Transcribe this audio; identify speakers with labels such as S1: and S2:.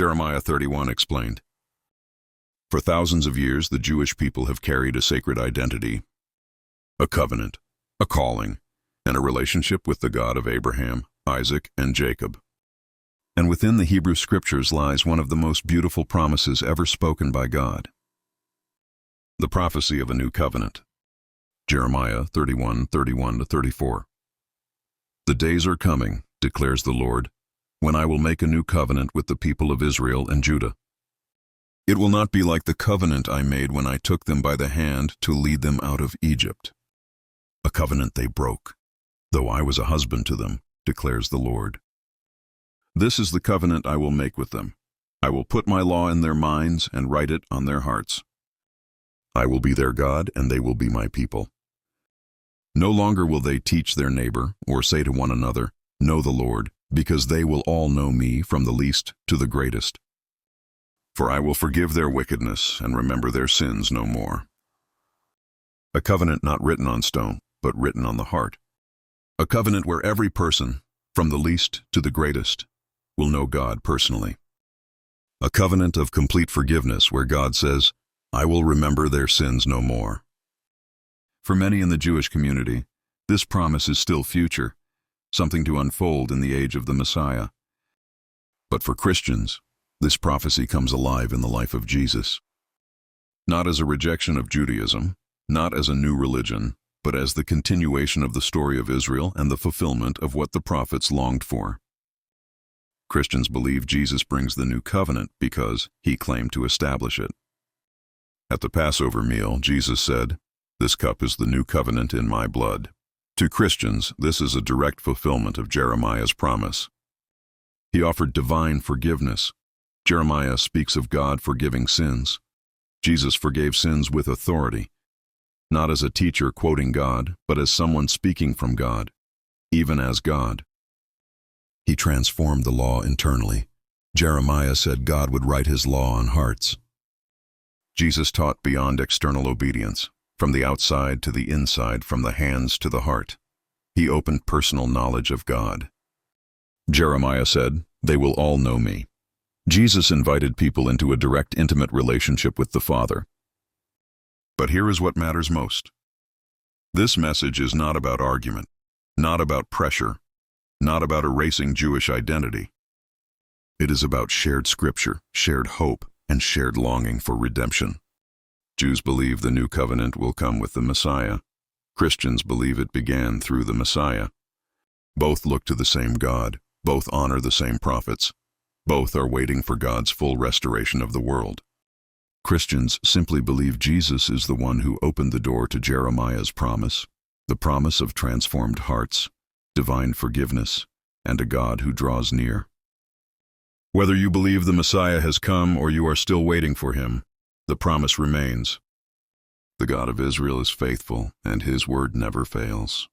S1: Jeremiah 31 explained. For thousands of years, the Jewish people have carried a sacred identity, a covenant, a calling, and a relationship with the God of Abraham, Isaac, and Jacob. And within the Hebrew Scriptures lies one of the most beautiful promises ever spoken by God. The prophecy of a new covenant. Jeremiah 31:31-34. The days are coming, declares the Lord, when I will make a new covenant with the people of Israel and Judah. It will not be like the covenant I made when I took them by the hand to lead them out of Egypt. A covenant they broke, though I was a husband to them, declares the Lord. This is the covenant I will make with them. I will put my law in their minds and write it on their hearts. I will be their God, and they will be my people. No longer will they teach their neighbor or say to one another, "Know the Lord," because they will all know me from the least to the greatest. For I will forgive their wickedness and remember their sins no more. A covenant not written on stone, but written on the heart. A covenant where every person, from the least to the greatest, will know God personally. A covenant of complete forgiveness where God says, "I will remember their sins no more." For many in the Jewish community, this promise is still future, something to unfold in the age of the Messiah. But for Christians, this prophecy comes alive in the life of Jesus. Not as a rejection of Judaism, not as a new religion, but as the continuation of the story of Israel and the fulfillment of what the prophets longed for. Christians believe Jesus brings the new covenant because he claimed to establish it. At the Passover meal, Jesus said, "This cup is the new covenant in my blood." To Christians, this is a direct fulfillment of Jeremiah's promise. He offered divine forgiveness. Jeremiah speaks of God forgiving sins. Jesus forgave sins with authority, not as a teacher quoting God, but as someone speaking from God, even as God. He transformed the law internally. Jeremiah said God would write his law on hearts. Jesus taught beyond external obedience, from the outside to the inside, from the hands to the heart. He opened personal knowledge of God. Jeremiah said, "They will all know me." Jesus invited people into a direct, intimate relationship with the Father. But here is what matters most. This message is not about argument, not about pressure, not about erasing Jewish identity. It is about shared scripture, shared hope, and shared longing for redemption. Jews believe the new covenant will come with the Messiah. Christians believe it began through the Messiah. Both look to the same God. Both honor the same prophets. Both are waiting for God's full restoration of the world. Christians simply believe Jesus is the one who opened the door to Jeremiah's promise, the promise of transformed hearts, divine forgiveness, and a God who draws near. Whether you believe the Messiah has come or you are still waiting for him, the promise remains. The God of Israel is faithful, and his word never fails.